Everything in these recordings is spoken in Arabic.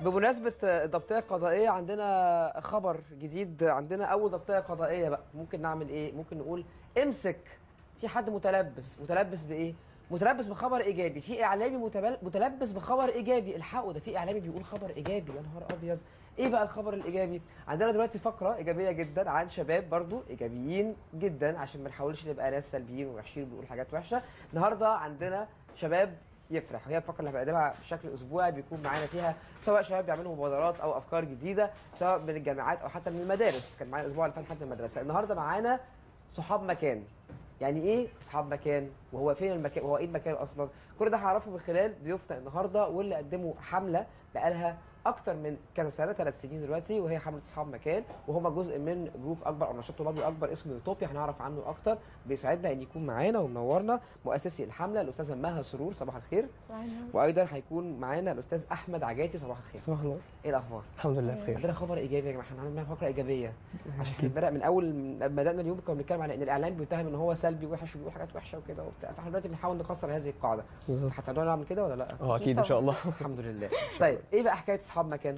بمناسبة الضبطية القضائية عندنا خبر جديد. عندنا أول ضبطية قضائية بقى. ممكن نعمل إيه؟ ممكن نقول امسك في حد متلبس بإيه؟ متلبس بخبر إيجابي. في إعلامي متلبس بخبر إيجابي. الحقوا، ده في إعلامي بيقول خبر إيجابي. يا نهار أبيض. إيه بقى الخبر الإيجابي؟ عندنا دلوقتي فقرة إيجابية جدا عن شباب برضو إيجابيين جدا، عشان ما نحاولش نبقى ناس سلبيين ووحشين بنقول حاجات وحشة. النهاردة عندنا شباب يفرح، وهي الفقره اللي هنقدمها بشكل اسبوعي بيكون معانا فيها سواء شباب بيعملوا مبادرات او افكار جديده، سواء من الجامعات او حتى من المدارس. كان معانا الاسبوع اللي فات حد من المدرسه. النهارده معانا صحاب مكان. يعني ايه صحاب مكان؟ وهو فين المكان؟ وهو ايه المكان اصلا؟ كل ده هعرفه من خلال ضيوفنا النهارده، واللي قدموا حمله بقالها اكتر من كذا سنه، 3 سنين دلوقتي، وهي حمله اصحاب مكان، وهم جزء من جروب اكبر او نشاط طلابي اكبر اسمه يوتوبيا. هنعرف عنه اكتر. بيسعدنا ان يكون معانا ومنورنا مؤسسي الحمله الاستاذه مها سرور، صباح الخير. صباح النور. وايضا هيكون معانا الاستاذ احمد عجاتي، صباح الخير. صباح النور. ايه الاخبار؟ الحمد لله بخير. عندنا خبر ايجابي يا جماعه. احنا عندنا فقره ايجابيه عشان احنا أكيد. بدأ من اول ما بدانا اليوم كنا بنتكلم على ان الاعلام بيتهم ان هو سلبي وحش وبيقول حاجات وحشه وكده وبتاع، فاحنا دلوقتي بنحاول نكسر هذه القاعده. بالظبط. هتساعدونا نعمل كده ولا لا؟ اكيد ان شاء الله. الحمد لله. طيب ايه بقى حكايه اصحاب مكان؟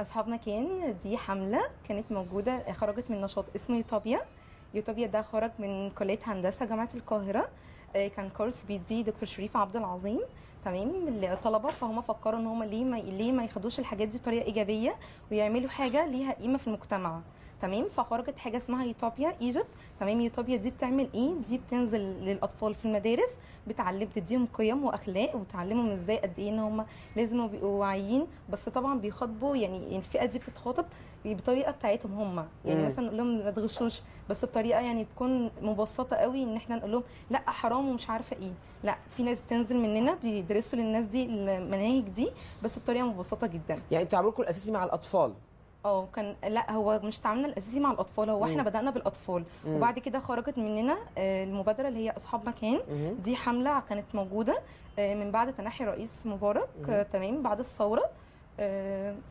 أصحاب مكان دي حملة كانت موجودة، خرجت من نشاط اسمه يوتوبيا. يوتوبيا ده خرج من كلية هندسة جامعة القاهرة. كان كورس بيديه دكتور شريف عبد العظيم، تمام، للطلبة. فهم فكروا ان هم ليه ما ياخدوش الحاجات دي بطريقة إيجابية ويعملوا حاجة ليها قيمة في المجتمع، تمام. فخرجت حاجه اسمها يوتوبيا ايجيبت، تمام. يوتوبيا دي بتعمل ايه؟ دي بتنزل للاطفال في المدارس، بتديهم قيم واخلاق، وبتعلمهم ازاي قد ايه ان هم لازم يبقوا واعيين. بس طبعا بيخاطبوا، يعني الفئه دي بتتخاطب بطريقه بتاعتهم هم، يعني مثلا نقول لهم ما تغشوش، بس بطريقه يعني تكون مبسطه قوي، ان احنا نقول لهم لا حرام ومش عارفه ايه. لا، في ناس بتنزل مننا بيدرسوا للناس دي المناهج دي بس بطريقه مبسطه جدا. يعني انتوا عاملكم الاساسي مع الاطفال؟ كان، لا هو مش تعاملنا الاساسي مع الاطفال، هو احنا بدانا بالاطفال وبعد كده خرجت مننا المبادره اللي هي اصحاب مكان. دي حمله كانت موجوده من بعد تنحي الرئيس مبارك، تمام، بعد الثوره.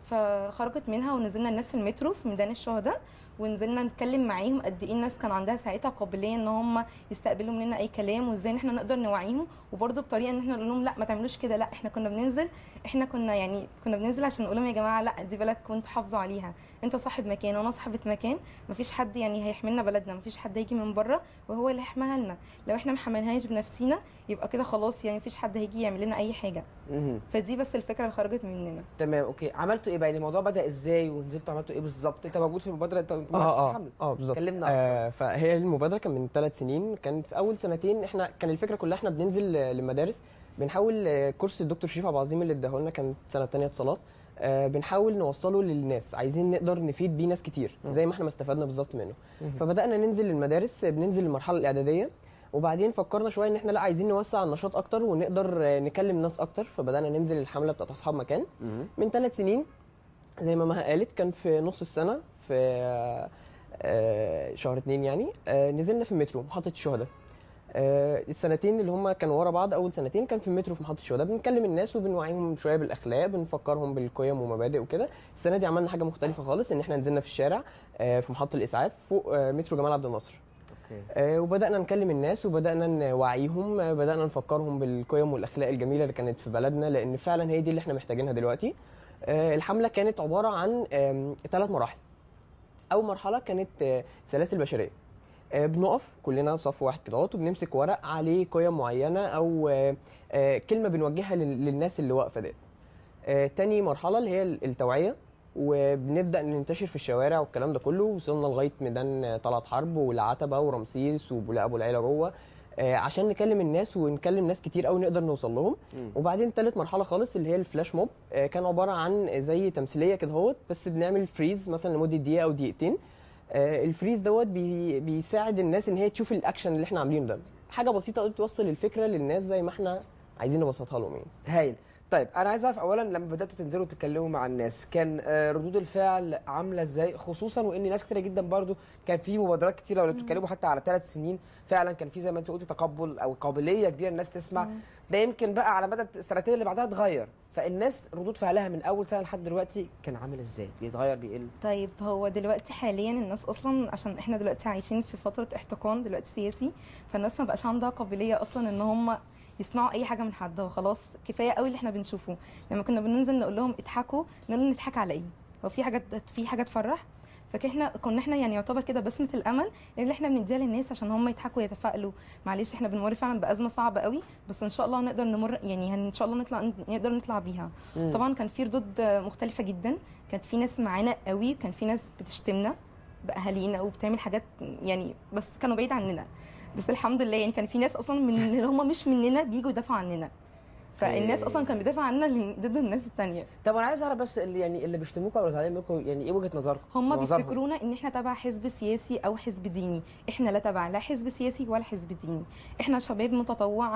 فخرجت منها ونزلنا الناس في المترو في ميدان الشهداء، ونزلنا نتكلم معاهم قد ايه الناس كان عندها ساعتها قابليه ان هم يستقبلوا مننا اي كلام، وازاي ان احنا نقدر نوعيهم، وبرده بطريقه ان احنا نقول لهم لا ما تعملوش كده. لا، احنا كنا بننزل، كنا بننزل عشان نقول لهم يا جماعه لا دي بلدكم انتوا حافظوا عليها، انت صاحب مكان وانا صاحبه مكان، مفيش حد يعني هيحملنا بلدنا، مفيش حد هيجي من بره وهو اللي هيحميها لنا. لو احنا ما حملناهاش بنفسينا يبقى كده خلاص، يعني مفيش حد هيجي يعمل لنا اي حاجه. فدي بس الفكره اللي خرجت مننا. تمام، اوكي. عملتوا ايه بقى؟ يعني الموضوع بدا ازاي ونزلتوا عملتوا ايه بالظبط؟ انت موجود في المبادره، انت مؤسس حمل. بالظبط. كلمنا اكتر. فهي المبادره كان من 3 سنين. كان في اول سنتين احنا كان الفكره كلها احنا بننزل للمدارس، بنحاول كورس الدكتور شريف عبد العظيم اللي اداه لنا كان سنه ثانيه اتصالات، بنحاول نوصله للناس، عايزين نقدر نفيد بيه ناس كتير زي ما احنا ما استفدنا بالظبط منه. فبدانا ننزل للمدارس، بننزل المرحله الاعداديه، وبعدين فكرنا شويه ان احنا لا عايزين نوسع النشاط اكتر ونقدر نكلم ناس اكتر، فبدانا ننزل الحمله بتاعت اصحاب مكان من 3 سنين. زي ما مها قالت كان في نص السنه في شهر 2 يعني، نزلنا في المترو محطه الشهداء. السنتين اللي هم كانوا ورا بعض، اول سنتين كان في المترو في محطه الشهداء، بنكلم الناس وبنوعيهم شويه بالاخلاق، بنفكرهم بالقيم ومبادئ وكده. السنه دي عملنا حاجه مختلفه خالص، ان احنا نزلنا في الشارع في محطه الاسعاف فوق مترو جمال عبد الناصر. وبدانا نكلم الناس وبدانا نوعيهم، بدانا نفكرهم بالقيم والاخلاق الجميله اللي كانت في بلدنا، لان فعلا هي دي اللي احنا محتاجينها دلوقتي. الحمله كانت عباره عن 3 مراحل. اول مرحله كانت سلاسل بشريه، بنقف كلنا صف واحد كده وبنمسك ورق عليه قيم معينه او كلمه بنوجهها للناس اللي واقفه ديت. تاني مرحله اللي هي التوعيه، وبنبدا ننتشر في الشوارع والكلام ده كله. وصلنا لغايه ميدان طلعت حرب والعتبه ورمسيس وبولاق ابو العيله جوه، عشان نكلم الناس ونكلم ناس كتير قوي نقدر نوصل لهم. وبعدين ثالث مرحله خالص اللي هي الفلاش موب، كان عباره عن زي تمثيليه كده اهوت، بس بنعمل فريز مثلا لمده دقيقه او دقيقتين. الفريز دوت بيساعد الناس ان هي تشوف الاكشن اللي احنا عاملينه ده. حاجه بسيطه توصل الفكره للناس زي ما احنا عايزين نبسطها لهم يعني. هايل. طيب انا عايز اعرف اولا، لما بداتوا تنزلوا تتكلموا مع الناس كان ردود الفعل عامله ازاي؟ خصوصا وان ناس كتيره جدا برضو كان في مبادرات كتيره، لو بتتكلموا حتى على 3 سنين فعلا كان في زي ما انت قلتي تقبل او قابليه كبيره الناس تسمع. ده يمكن بقى على مدى السنتين اللي بعدها اتغير، فالناس ردود فعلها من اول سنه لحد دلوقتي كان عامل ازاي؟ بيتغير بيقل؟ طيب هو دلوقتي حاليا الناس اصلا، عشان احنا دلوقتي عايشين في فتره احتقان دلوقتي سياسي، فالناس ما بقاش عندها قابليه اصلا ان هم يسمعوا اي حاجه من حد. هو خلاص كفايه قوي اللي احنا بنشوفه. لما كنا بننزل نقول لهم اضحكوا، نقول لهم نضحك على ايه؟ هو في حاجه تفرح؟ كنا احنا يعني يعتبر كده بسمه الامل اللي احنا بنديها للناس عشان هم يضحكوا ويتفائلوا. معلش احنا بنمر فعلا بازمه صعبه قوي، بس ان شاء الله نقدر نمر، يعني ان شاء الله نقدر نطلع بيها. طبعا كان في ردود مختلفه جدا، كانت في ناس معانا قوي، كان في ناس بتشتمنا باهالينا وبتعمل حاجات يعني، بس كانوا بعيد عننا. بس الحمد لله يعني كان في ناس اصلا من اللي هم مش مننا بيجوا يدافعوا عننا، فالناس اصلا كانت بتدافع عننا ضد الناس التانية. طب انا عايز اعرف بس اللي يعني اللي بيشتموكوا او زعلانين منكم يعني ايه وجهه نظركم؟ هم نظرهم. بيفتكرونا ان احنا تبع حزب سياسي او حزب ديني. احنا لا تبع لا حزب سياسي ولا حزب ديني، احنا شباب متطوع،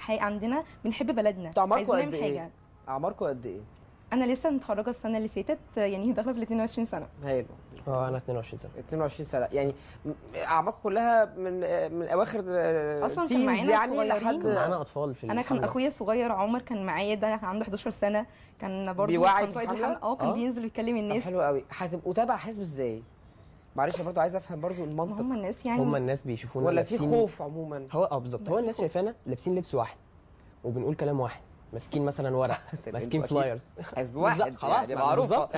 عندنا بنحب بلدنا، انتوا اعماركم عايزين قد نعمل ايه؟ حاجه. اعماركم قد ايه؟ انا لسه متخرجه السنه اللي فاتت، يعني داخله في ال 22 سنه. هايل. انا 22 سنه. 22 سنه يعني اعماركم كلها من اواخر اصلا كان تينز معانا يعني صغيرين. لحد معانا اطفال في انا كان الحملة. اخويا الصغير عمر كان معايا، ده عنده 11 سنه، كان برضه بيوعي كان في قائد الحملة؟ كان بينزل ويكلم طب الناس. حلو قوي. هتبقوا تابع حزب ازاي؟ معلش انا برضو عايز افهم برضو ما المنطق. هم الناس يعني هم الناس بيشوفونا ولا في لابسين- خوف عموما؟ هو بالظبط، لا، هو في الناس خوف. شايفانا لابسين لبس واحد وبنقول كلام واحد، ماسكين مثلا ورق، ماسكين انتوا أكيد فلايرز. حزب واحد بالظبط، خلاص يعني ما معروفه.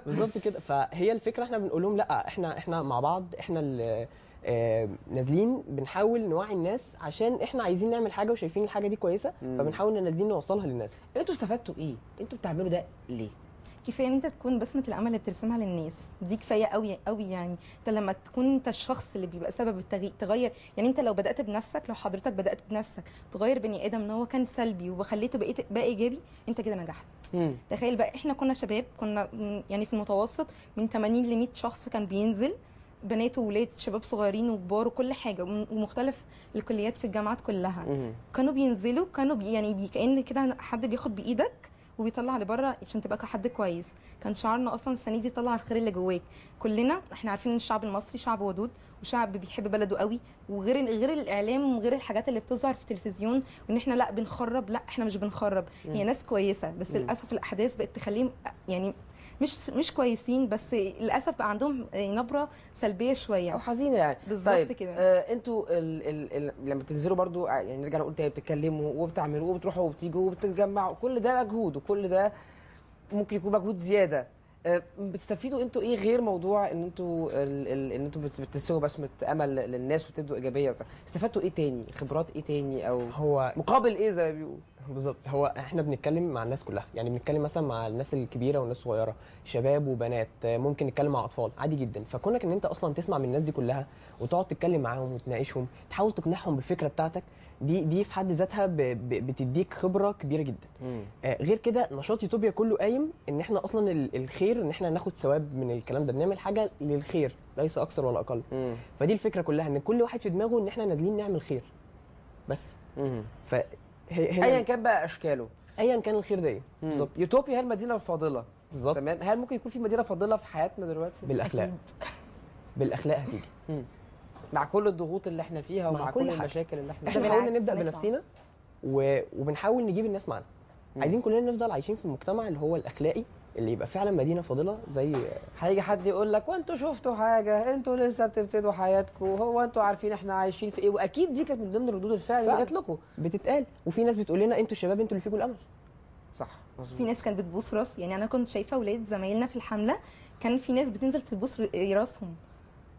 بالظبط كده. فهي الفكره، احنا بنقول لهم لا، احنا مع بعض، احنا اللي نازلين بنحاول نوعي الناس عشان احنا عايزين نعمل حاجه وشايفين الحاجه دي كويسه، فبنحاول نازلين نوصلها للناس. انتوا استفدتوا ايه؟ انتوا بتعملوا ده ليه؟ كفايه ان انت تكون بسمه الامل اللي بترسمها للناس، دي كفايه قوي قوي. يعني انت لما تكون انت الشخص اللي بيبقى سبب تغير، يعني انت لو بدات بنفسك، لو حضرتك بدات بنفسك تغير بني ادم ان هو كان سلبي وخليته بقى ايجابي، انت كده نجحت. تخيل بقى احنا كنا شباب، كنا يعني في المتوسط من 80 ل 100 شخص كان بينزل، بنات وولاد، شباب صغيرين وكبار وكل حاجه، ومختلف الكليات في الجامعات كلها. كانوا بينزلوا، كانوا يعني كأن كده حد بياخد بايدك وبيطلع لبره عشان تبقى حد كويس. كان شعارنا اصلا السنه دي طلع الخير اللي جواك. كلنا احنا عارفين ان الشعب المصري شعب ودود وشعب بيحب بلده قوي، غير الاعلام وغير الحاجات اللي بتظهر في التلفزيون وان احنا لا بنخرب، لا احنا مش بنخرب، هي ناس كويسه، بس للاسف الاحداث بقت تخليهم يعني مش كويسين، بس للاسف بقى عندهم نبره سلبيه شويه او حزينه يعني. بالظبط طيب كده. انتوا لما بتنزلوا برضو يعني نرجع نقول تاني، بتتكلموا وبتعملوا وبتروحوا وبتيجوا وبتتجمعوا، كل ده مجهود وكل ده ممكن يكون مجهود زياده. بتستفيدوا انتوا ايه غير موضوع ان انتوا ان انتوا بتسووا بسمه امل للناس وتدوا ايجابيه وبتاع؟ استفدتوا ايه تاني؟ خبرات ايه تاني؟ او هو مقابل ايه زي ما بيقولوا؟ بالظبط، هو احنا بنتكلم مع الناس كلها، يعني بنتكلم مثلا مع الناس الكبيره والناس الصغيره، شباب وبنات، ممكن نتكلم مع اطفال عادي جدا. فكونك ان انت اصلا تسمع من الناس دي كلها وتقعد تتكلم معاهم وتناقشهم، تحاول تقنعهم بالفكره بتاعتك، دي في حد ذاتها بتديك خبره كبيره جدا. غير كده نشاط يوتوبيا كله قايم ان احنا اصلا الخير، ان احنا ناخد ثواب من الكلام ده، بنعمل حاجه للخير ليس اكثر ولا اقل. فدي الفكره كلها، ان كل واحد في دماغه ان احنا نازلين نعمل خير بس. ايا كان بقى اشكاله، ايا كان الخير ده ايه بالظبط. يوتوبيا هي المدينه الفاضله بالظبط. تمام. هل ممكن يكون في مدينه فاضله في حياتنا دلوقتي؟ بالاخلاق أكيد. بالاخلاق هتيجي مع كل الضغوط اللي احنا فيها مع ومع كل كل حاجة. المشاكل اللي احنا احنا فيها. حاولنا بالعكس نبدا هنطلع. بنفسنا وبنحاول نجيب الناس معانا. عايزين كلنا نفضل عايشين في المجتمع اللي هو الاخلاقي، اللي يبقى فعلا مدينه فاضله. زي هيجي حد يقول لك وانتوا شفتوا حاجه؟ انتوا لسه بتبتدوا حياتكم، هو انتوا عارفين احنا عايشين في ايه؟ واكيد دي كانت من ضمن ردود الفعل اللي فعلا. جات لكم. بتتقال، وفي ناس بتقول لنا انتوا الشباب انتوا اللي فيكم الامل. صح في مظبوط. ناس كانت بتبوس راس، يعني انا كنت شايفه اولاد زمايلنا في الحمله كان في ناس بتنزل تبوس راسهم.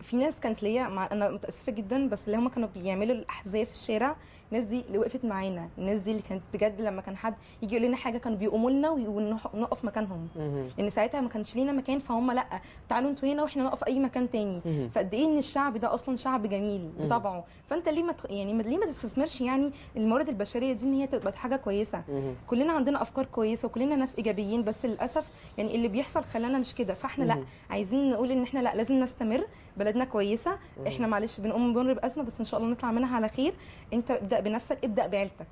في ناس كانت ليا انا متاسفه جدا، بس اللي هم كانوا بيعملوا الاحذيه في الشارع، الناس دي اللي وقفت معانا، الناس دي اللي كانت بجد لما كان حد يجي يقول لنا حاجه كانوا بيقوموا لنا ونقف مكانهم. لان ساعتها ما كانش لينا مكان، فهم لا تعالوا انتوا هنا واحنا نقف اي مكان تاني. فقد ايه ان الشعب ده اصلا شعب جميل بطبعه. فانت ليه ليه ما تستثمرش يعني الموارد البشريه دي ان هي تبقى حاجه كويسه؟ كلنا عندنا افكار كويسه وكلنا ناس ايجابيين، بس للاسف يعني اللي بيحصل خلانا مش كده. فاحنا لا عايزين نقول ان احنا لا لازم نستمر، بلدنا كويسه، احنا معلش بنمر بازمه بس ان شاء الله نطلع منها على خير. انت ابدا بنفسك، ابدا بعيلتك.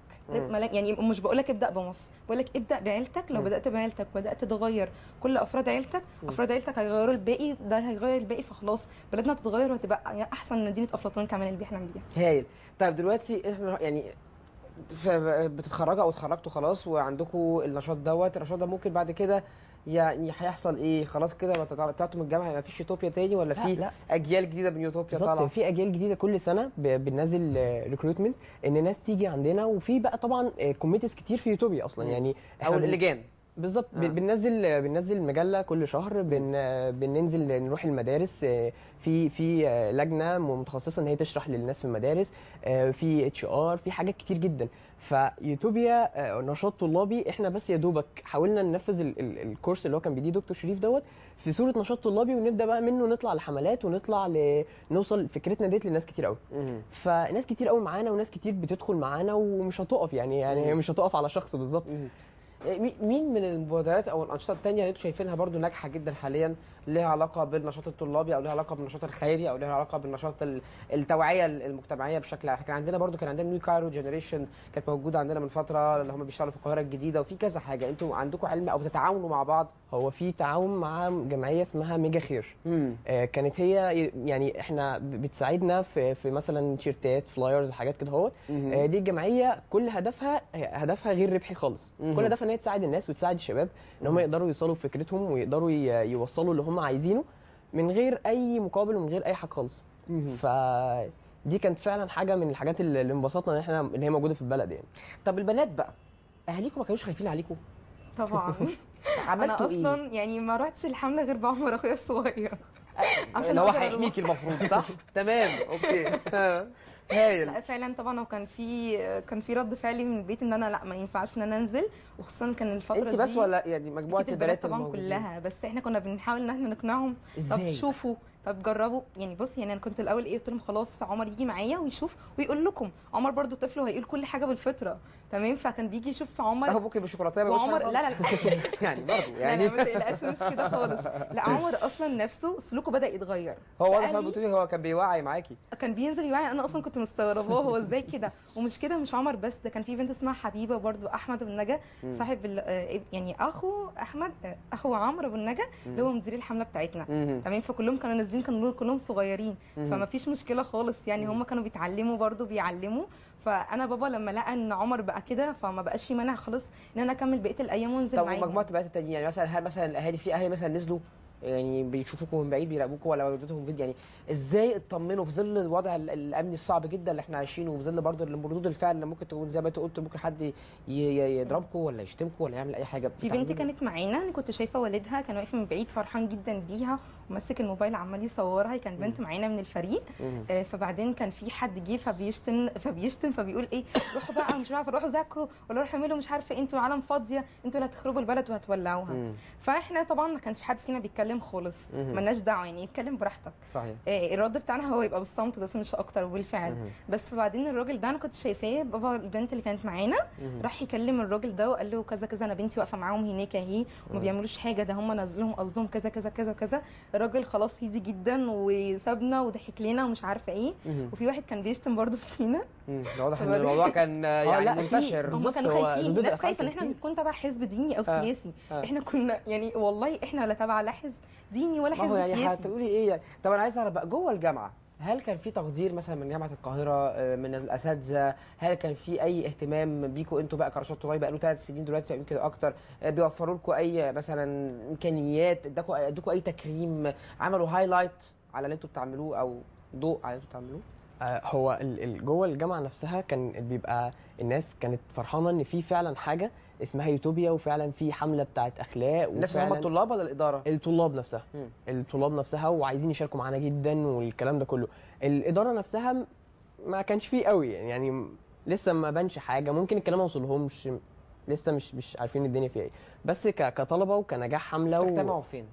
يعني مش بقول لك ابدا بمصر، بقول لك ابدا بعيلتك. لو بدات بعيلتك وبدات تغير كل افراد عيلتك، افراد عيلتك هيغيروا الباقي، ده هيغير الباقي، فخلاص بلدنا تتغير وهتبقى احسن من مدينه افلاطون كمان اللي بيحلم بيها. هايل. طيب دلوقتي احنا يعني بتتخرجوا او اتخرجتوا خلاص وعندكم النشاط دوت، النشاط ده ممكن بعد كده يعني هيحصل ايه؟ خلاص كده ما طلعتوا من الجامعه ما فيش يوتوبيا تاني، ولا لا في لا اجيال جديده من يوتوبيا بالظبط، طالعه؟ في اجيال جديده كل سنه بننزل ريكروتمنت ان ناس تيجي عندنا، وفي بقى طبعا كوميتيز كتير في يوتوبيا اصلا. مم. يعني او اللجان. بالظبط آه. بننزل مجله كل شهر، بننزل نروح المدارس، في لجنه متخصصه ان هي تشرح للناس في المدارس، في HR، في حاجات كتير جدا. فيوتوبيا نشاط طلابي، احنا بس يا دوبك حاولنا ننفذ الكورس اللي هو كان بيديه دكتور شريف دوت في صوره نشاط طلابي، ونبدا بقى منه نطلع لحملات، ونطلع نوصل فكرتنا ديت لناس كتير قوي. مم. فناس كتير قوي معانا، وناس كتير بتدخل معانا، ومش هتقف يعني هي مش هتقف على شخص بالظبط. مم. مين من المبادرات او الانشطه التانية اللي انتم شايفينها برضو ناجحه جدا حاليا، ليها علاقه بالنشاط الطلابي او ليها علاقه بالنشاط الخيري او ليها علاقه بالنشاط التوعيه المجتمعيه بشكل عام؟ كان عندنا برضو كان عندنا نيو كايرو جنريشن كانت موجوده عندنا من فتره، اللي هم بيشتغلوا في القاهره الجديده، وفي كذا حاجه. انتوا عندكم علم او بتتعاونوا مع بعض؟ هو في تعاون مع جمعيه اسمها ميجا خير. كانت هي يعني احنا بتساعدنا في مثلا تيشيرتات، فلايرز، حاجات كده اهوت. دي الجمعيه كل هدفها غير ربحي خالص. كل هدفها ان هي تساعد الناس وتساعد الشباب ان هم يقدروا يوصلوا بفكرتهم، ويقدروا يوصلوا اللي هم عايزينه من غير اي مقابل ومن غير اي حاجه خالص. فدي كانت فعلا حاجه من الحاجات اللي انبسطنا ان هي موجوده في البلد يعني. طب البنات بقى، اهاليكم ما كانوش خايفين عليكم؟ طبعا. انا عملتوا ايه؟ اصلا يعني ما رحتش الحمله غير بعمر اخويا الصغير عشان اللي هو أقدر هيحميكي المفروض، صح؟ تمام، اوكي. هايل. لا فعلا طبعا، وكان في رد فعلي من البيت ان انا لا ما ينفعش ان انا انزل، وخصوصا كان الفتره انت دي بس ولا يعني مجموعه أكيد البنات طبعا الموجودين؟ كلها، بس احنا كنا بنحاول ان احنا نقنعهم. طب ازاي؟ شوفوا، طب جربوا. يعني بص، يعني انا كنت الاول قلت لهم خلاص عمر يجي معايا ويشوف ويقول لكم. عمر برضو طفل وهيقول كل حاجه بالفطره، تمام؟ فكان بيجي يشوف عمر. اهو ممكن بالشوكولاته ما يقولش وعمر حاجة لا خالص. يعني برضه لا يعني لا ما تقلقش، مش كده خالص. لا عمر اصلا نفسه سلوكه بدا يتغير. هو واضح بقى ما لي بتقولي هو كان بيوعي معاكي. كان بينزل يوعي، انا اصلا كنت مستغرباه هو ازاي كده. ومش كده، مش عمر بس، ده كان في بنت اسمها حبيبه برضو، احمد ابو النجا صاحب يعني اخو احمد، اخو عمرو ابو النجا اللي هو مدير الحمله بتاعتنا، تمام؟ فكلهم كانوا نازلين، كانوا كلهم صغيرين، فما فيش مشكله خالص يعني. هم كانوا بيتعلموا برضو بيعلموا. فانا بابا لما لقى ان عمر بقى كده، فما بقاش يمنع خالص ان انا اكمل بقيه الايام وانزل طب معاهم. ومجموعه البنات التانيين يعني مثلا، هل مثلا الاهالي، في اهالي مثلا نزلوا يعني بيشوفوكم من بعيد بيراقبوكم، ولا والدتهم فيديو يعني ازاي اطمنوا في ظل الوضع الامني الصعب جدا اللي احنا عايشينه، وفي ظل برضه ردود الفعل اللي ممكن تكون زي ما انت قلت، ممكن حد يضربكم ولا يشتمكم ولا يعمل اي حاجه؟ في بنت كانت معانا، انا كنت شايفه والدها كان واقف من بعيد فرحان جدا بيها وماسك الموبايل عمال يصورها. هي كانت بنت معانا من الفريق. فبعدين كان في حد جه فبيشتم فبيقول ايه، روحوا بقى مش عارفه، روحوا ذاكروا ولا روحوا اعملوا مش عارفه، انتوا عالم فاضيه، انتوا اللي هتخربوا البلد وهتولعوها. فاحنا طبعا ما كانش حد فينا بيتكلم خالص، مالناش دعوه يعني، اتكلم براحتك. صحيح. الرد بتاعنا هو يبقى بالصمت بس مش اكتر وبالفعل. بس فبعدين الراجل ده انا كنت شايفاه، بابا البنت اللي كانت معانا راح يكلم الراجل ده وقال له كذا كذا، انا بنتي واقفه معاهم هناك اهي وما بيعملوش حاجه، ده هم نازلهم قصدهم كذا كذا كذا كذا. الراجل خلاص هدي جدا وسابنا وضحك لنا ومش عارفه ايه. وفي واحد كان بيشتم برضه فينا. واضح ان الموضوع كان يعني منتشر. هم كانوا خايفين، الناس خايفه ان احنا نكون تبع حزب ديني او سياسي. احنا كنا يعني والله احنا لا تبع لا حزب ديني ولا حزب يعني سياسي. هتقولي ايه يعني؟ طب انا عايز اعرف بقى جوه الجامعه، هل كان في تقدير مثلا من جامعه القاهره، من الاساتذه؟ هل كان في اي اهتمام بيكم انتوا بقى كرشاد طلابي بقى له 3 سنين دلوقتي يمكن اكتر؟ بيوفروا لكم اي مثلا امكانيات، ادوكوا اي تكريم، عملوا هايلايت على اللي انتوا بتعملوه او ضوء على اللي انتوا بتعملوه؟ هو جوه الجامعه نفسها كان بيبقى الناس كانت فرحانه ان في فعلا حاجه اسمها يوتوبيا، وفعلا في حمله بتاعت اخلاق. الناس اللي هم الطلاب ولا الاداره؟ الطلاب نفسها. الطلاب نفسها وعايزين يشاركوا معانا جدا والكلام ده كله. الاداره نفسها ما كانش فيه قوي يعني لسه ما بانش حاجه، ممكن الكلام ما وصلهمش لسه، مش عارفين الدنيا فيها ايه. بس كطلبه وكنجاح حمله بتجتمعوا فين؟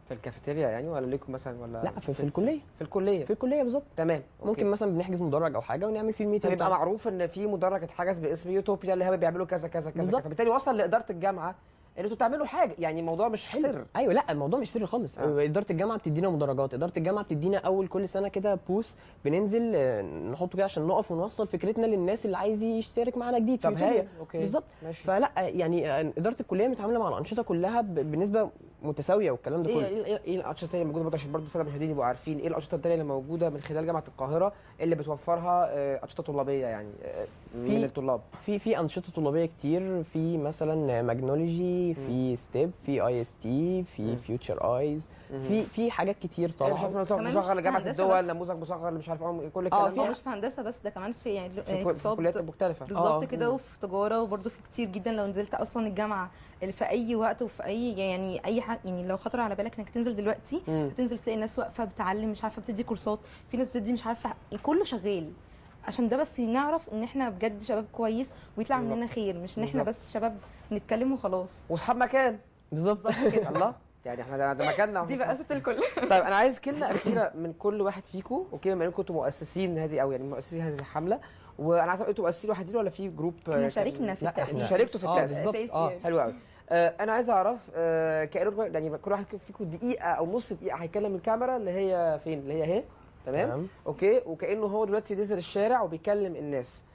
في الكافيتيريا يعني، ولا ليكم مثلا، ولا لا في الكليه؟ في الكليه. في الكليه بالظبط. تمام. ممكن مثلا بنحجز مدرج او حاجه ونعمل فيه الميتنج. فيبقى معروف ان في مدرج اتحجز باسم يوتوبيا اللي هو بيعملوا كذا كذا كذا، بالظبط. فبالتالي وصل لاداره الجامعه ان انتوا تعملوا حاجه، يعني الموضوع مش سر. ايوه، لا الموضوع مش سر خالص. اداره الجامعه بتدينا مدرجات، اداره الجامعه بتدينا اول كل سنه كده بوث بننزل نحطه كده عشان نقف ونوصل فكرتنا للناس اللي عايز يشترك معانا جديد. طب هايل، اوكي بالظبط. فلا يعني اداره الكليه متعامله مع الانشطه كلها بنسبه متساويه والكلام ده ايه كله. ايه الانشطه التانيه الموجوده برضه عشان برضه الساده المشاهدين يبقوا عارفين ايه الانشطه التانيه اللي موجوده من خلال جامعه القاهره اللي بتوفرها انشطه طلابيه يعني من الطلاب؟ في انشطه طلابيه كتير، في مثلا ماجنولوجي، في ستيب، في اي اس تي، في فيوتشر ايز، في حاجات كتير يعني مش عارف طبعا. نموذج كمان مصغر مش لجامعه هندسة الدول، بس. نموذج مصغر مش عارف كل اه، الكلام هو ده مش في هندسه بس، ده كمان في يعني في اقتصاد كليات مختلفه. بالظبط كده، مم. وفي تجاره، وبرده في كتير جدا. لو نزلت اصلا الجامعه اللي في اي وقت وفي اي يعني اي حاجه، يعني لو خطر على بالك انك تنزل دلوقتي مم. هتنزل تلاقي ناس واقفه بتعلم، مش عارفه بتدي كورسات، في ناس بتدي مش عارفه، كله شغال. عشان ده بس نعرف ان احنا بجد شباب كويس ويطلع بالظبط. مننا خير، مش ان احنا بالظبط. بس شباب نتكلم وخلاص. واصحاب مكان. بالظبط. بالظبط كده. الله، يعني احنا ده مكاننا دي واحنا بقى أصحاب. ست الكل. طيب انا عايز كلمه اخيره من كل واحد فيكم، اوكي، بما انكم كنتوا مؤسسين هذه او يعني مؤسسين هذه الحمله، وانا عايز انتوا مؤسسين وحيدين ولا في جروب؟ احنا شاركنا في لا، التأسيس. شاركتوا في التأسيس. بالظبط. أساسي. حلو قوي. انا عايز اعرف كأنه يعني كل واحد فيكم دقيقه او نص دقيقه هيكلم الكاميرا اللي هي فين، اللي هي اهي، تمام؟ اوكي، وكأنه هو دلوقتي نزل الشارع وبيكلم الناس،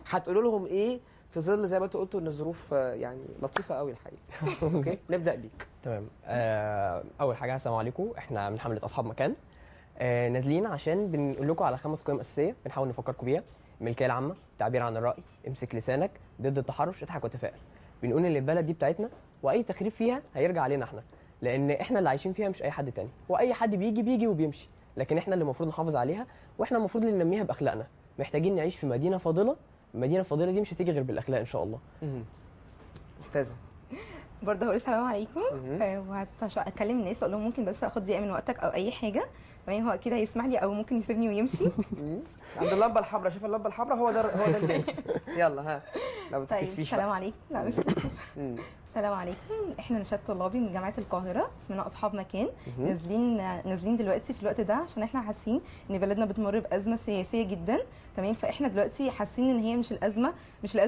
هتقولوا لهم ايه في ظل زي ما انتوا قلتوا ان الظروف يعني لطيفه قوي الحقيقه؟ اوكي، نبدا بيك. تمام. اول حاجه السلام عليكم، احنا من حمله اصحاب مكان. نازلين عشان بنقول لكم على 5 قيم اساسيه بنحاول نفكركم بيها: الملكيه العامه، التعبير عن الراي، امسك لسانك، ضد التحرش، اضحك وتفائل. بنقول ان البلد دي بتاعتنا، واي تخريب فيها هيرجع علينا احنا، لان احنا اللي عايشين فيها مش اي حد تاني، واي حد بيجي وبيمشي، لكن احنا اللي المفروض نحافظ عليها، واحنا المفروض اللي ننميها باخلاقنا. محتاجين نعيش في مدينه فاضله، المدينه الفاضله دي مش هتيجي غير بالاخلاق ان شاء الله. استاذه. برضه هقول السلام عليكم، وهتكلم الناس اقول لهم ممكن بس اخد دقيقه من وقتك او اي حاجه، تمام؟ هو اكيد هيسمح لي او ممكن يسيبني ويمشي. عند اللمبه الحمراء، شوف اللمبه الحمراء، هو ده الجايز. يلا ها، لا ما طيب تكسفيش السلام بقى. عليكم. لا مش السلام عليكم، احنا نشاط طلابي من جامعه القاهره، اسمنا اصحاب مكان. نازلين دلوقتي في الوقت ده عشان احنا حاسين ان بلدنا بتمر بازمه سياسيه جدا، تمام؟ فاحنا دلوقتي حاسين ان هي مش الازمه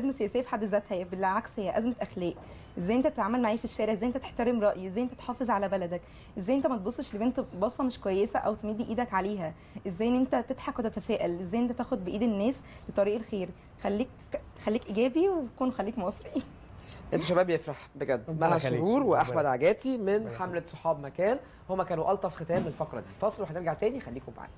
السياسيه في حد ذاتها، هي بالعكس هي ازمه اخلاق. ازاي انت تتعامل معايا في الشارع، ازاي انت تحترم رايي، ازاي انت تحافظ على بلدك، ازاي انت ما تبصش لبنت بصه مش كويسه او تمد ايدك عليها، ازاي ان انت تضحك وتتفائل، ازاي انت تاخد بايد الناس لطريق الخير. خليك ايجابي وكون خليك مصري. انتوا شباب يفرح بجد. مها سرور واحمد عجاتي من حمله صحاب مكان، هما كانوا الطف ختام للفقره دي. فاصل وهنرجع تاني، خليكم معانا.